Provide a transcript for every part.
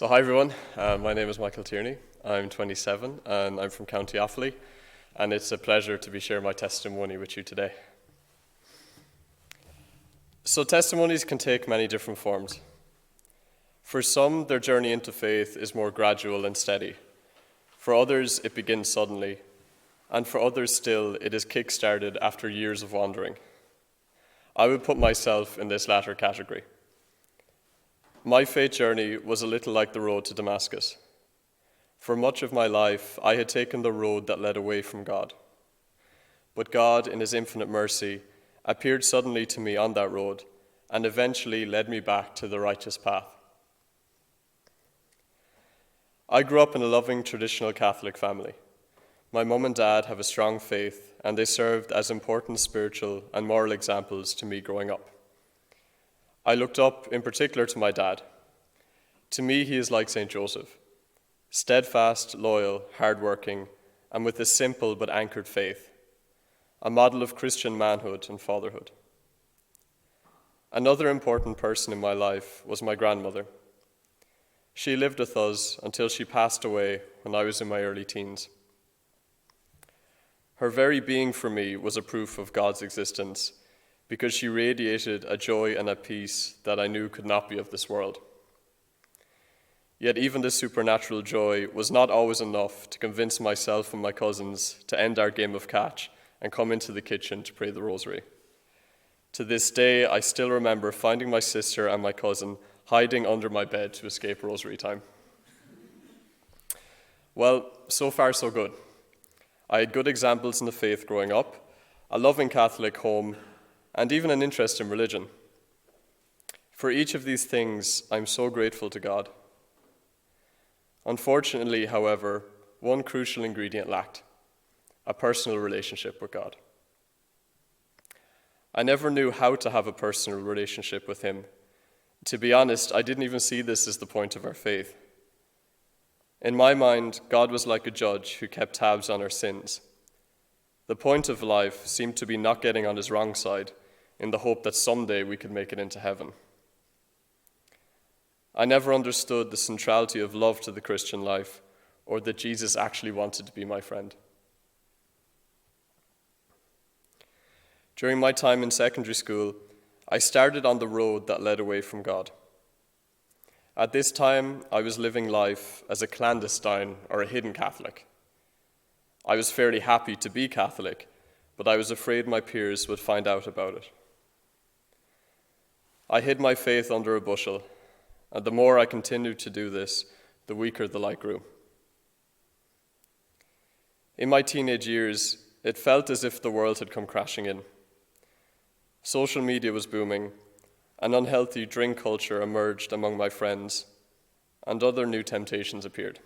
Hi everyone, my name is Michael Tierney. I'm 27 and I'm from County Offaly, and it's a pleasure to be sharing my testimony with you today. Testimonies can take many different forms. For some, their journey into faith is more gradual and steady. For others, it begins suddenly, and for others still, it is kick-started after years of wandering. I would put myself in this latter category. My faith journey was a little like the road to Damascus. For much of my life, I had taken the road that led away from God. But God, in his infinite mercy, appeared suddenly to me on that road and eventually led me back to the righteous path. I grew up in a loving traditional Catholic family. My mum and dad have a strong faith, and they served as important spiritual and moral examples to me growing up. I looked up in particular to my dad. To me, he is like St. Joseph, steadfast, loyal, hardworking, and with a simple but anchored faith, a model of Christian manhood and fatherhood. Another important person in my life was my grandmother. She lived with us until she passed away when I was in my early teens. Her very being for me was a proof of God's existence, because she radiated a joy and a peace that I knew could not be of this world. Yet even this supernatural joy was not always enough to convince myself and my cousins to end our game of catch and come into the kitchen to pray the rosary. To this day, I still remember finding my sister and my cousin hiding under my bed to escape rosary time. Well, so far so good. I had good examples in the faith growing up, a loving Catholic home, and even an interest in religion. For each of these things, I'm so grateful to God. Unfortunately, however, one crucial ingredient lacked: a personal relationship with God. I never knew how to have a personal relationship with him. To be honest, I didn't even see this as the point of our faith. In my mind, God was like a judge who kept tabs on our sins. The point of life seemed to be not getting on his wrong side, in the hope that someday we could make it into heaven. I never understood the centrality of love to the Christian life, or that Jesus actually wanted to be my friend. During my time in secondary school, I started on the road that led away from God. At this time, I was living life as a clandestine or a hidden Catholic. I was fairly happy to be Catholic, but I was afraid my peers would find out about it. I hid my faith under a bushel, and the more I continued to do this, the weaker the light grew. In my teenage years, it felt as if the world had come crashing in. Social media was booming, an unhealthy drink culture emerged among my friends, and other new temptations appeared.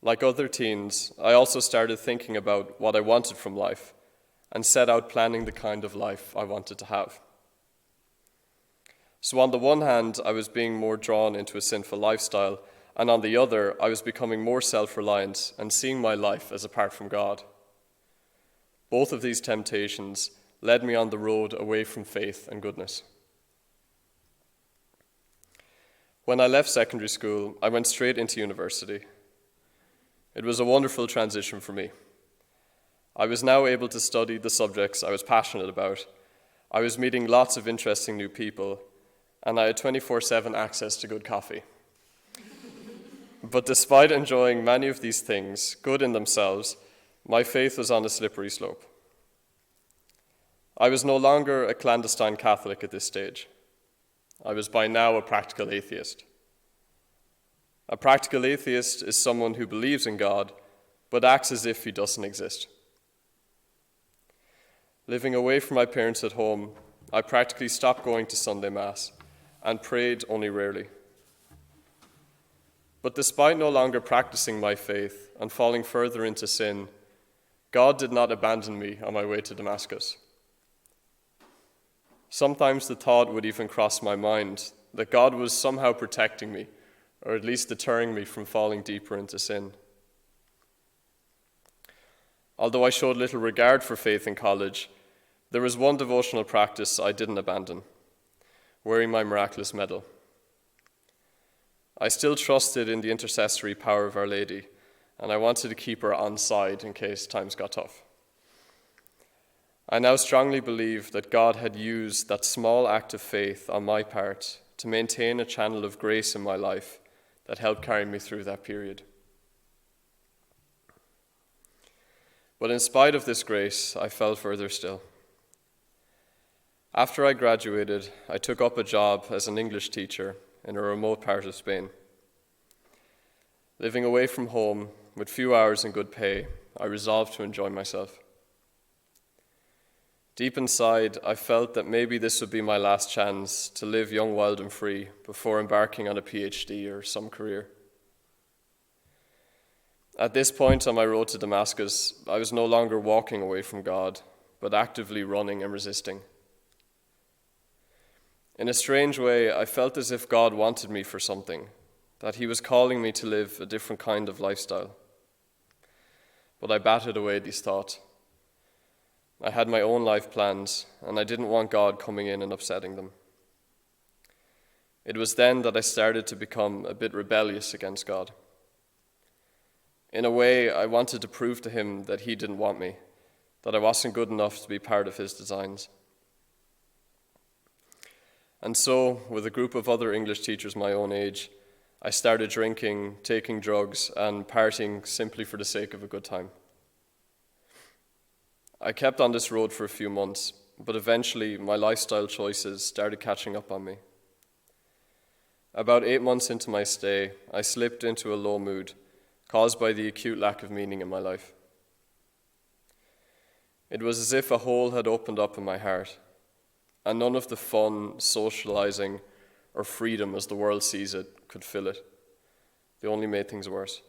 Like other teens, I also started thinking about what I wanted from life and set out planning the kind of life I wanted to have. So on the one hand, I was being more drawn into a sinful lifestyle, and on the other, I was becoming more self-reliant and seeing my life as apart from God. Both of these temptations led me on the road away from faith and goodness. When I left secondary school, I went straight into university. It was a wonderful transition for me. I was now able to study the subjects I was passionate about. I was meeting lots of interesting new people, and I had 24/7 access to good coffee. But despite enjoying many of these things, good in themselves, my faith was on a slippery slope. I was no longer a clandestine Catholic at this stage. I was by now a practical atheist. A practical atheist is someone who believes in God, but acts as if he doesn't exist. Living away from my parents at home, I practically stopped going to Sunday Mass and prayed only rarely. But despite no longer practicing my faith and falling further into sin, God did not abandon me on my way to Damascus. Sometimes the thought would even cross my mind that God was somehow protecting me, or at least deterring me from falling deeper into sin. Although I showed little regard for faith in college, there was one devotional practice I didn't abandon: wearing my miraculous medal. I still trusted in the intercessory power of Our Lady, and I wanted to keep her on side in case times got tough. I now strongly believe that God had used that small act of faith on my part to maintain a channel of grace in my life that helped carry me through that period. But in spite of this grace, I fell further still. After I graduated, I took up a job as an English teacher in a remote part of Spain. Living away from home with few hours and good pay, I resolved to enjoy myself. Deep inside, I felt that maybe this would be my last chance to live young, wild, and free before embarking on a PhD or some career. At this point on my road to Damascus, I was no longer walking away from God, but actively running and resisting. In a strange way, I felt as if God wanted me for something, that He was calling me to live a different kind of lifestyle. But I batted away these thoughts. I had my own life plans, and I didn't want God coming in and upsetting them. It was then that I started to become a bit rebellious against God. In a way, I wanted to prove to Him that He didn't want me, that I wasn't good enough to be part of His designs. And so, with a group of other English teachers my own age, I started drinking, taking drugs, and partying simply for the sake of a good time. I kept on this road for a few months, but eventually my lifestyle choices started catching up on me. About 8 months into my stay, I slipped into a low mood, caused by the acute lack of meaning in my life. It was as if a hole had opened up in my heart, and none of the fun, socializing, or freedom as the world sees it could fill it. They only made things worse.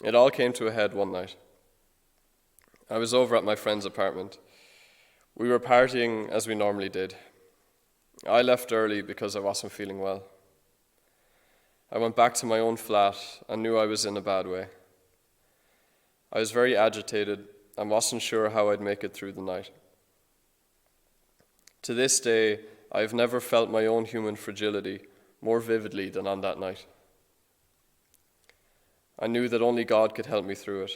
It all came to a head one night. I was over at my friend's apartment. We were partying as we normally did. I left early because I wasn't feeling well. I went back to my own flat and knew I was in a bad way. I was very agitated and wasn't sure how I'd make it through the night. To this day, I have never felt my own human fragility more vividly than on that night. I knew that only God could help me through it,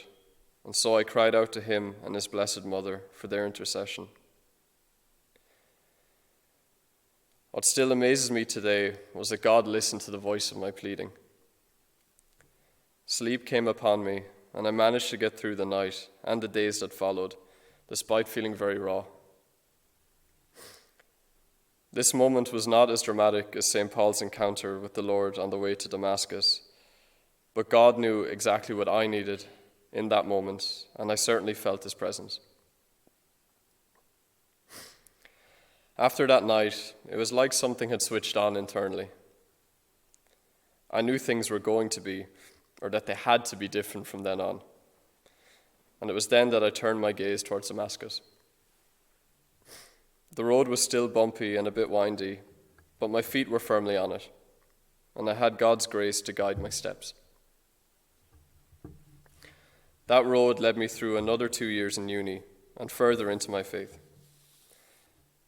and so I cried out to Him and His Blessed Mother for their intercession. What still amazes me today was that God listened to the voice of my pleading. Sleep came upon me, and I managed to get through the night and the days that followed, despite feeling very raw. This moment was not as dramatic as St. Paul's encounter with the Lord on the way to Damascus, but God knew exactly what I needed in that moment, and I certainly felt His presence. After that night, it was like something had switched on internally. I knew things were going to be, or that they had to be different from then on. And it was then that I turned my gaze towards Damascus. The road was still bumpy and a bit windy, but my feet were firmly on it, and I had God's grace to guide my steps. That road led me through another 2 years in uni and further into my faith.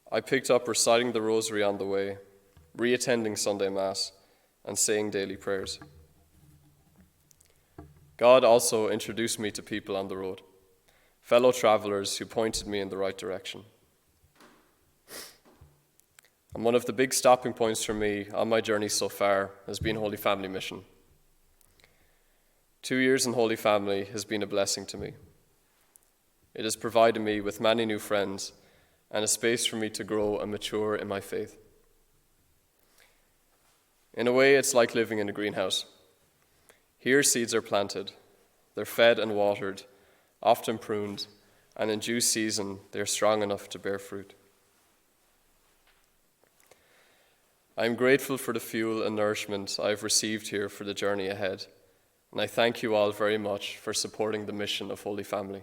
I picked up reciting the rosary on the way, re-attending Sunday Mass, and saying daily prayers. God also introduced me to people on the road, fellow travelers who pointed me in the right direction. And one of the big stopping points for me on my journey so far has been Holy Family Mission. 2 years in Holy Family has been a blessing to me. It has provided me with many new friends and a space for me to grow and mature in my faith. In a way, it's like living in a greenhouse. Here, seeds are planted. They're fed and watered, often pruned, and in due season, they're strong enough to bear fruit. I am grateful for the fuel and nourishment I have received here for the journey ahead, and I thank you all very much for supporting the mission of Holy Family.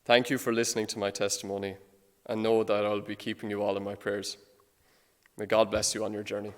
Thank you for listening to my testimony, and know that I will be keeping you all in my prayers. May God bless you on your journey.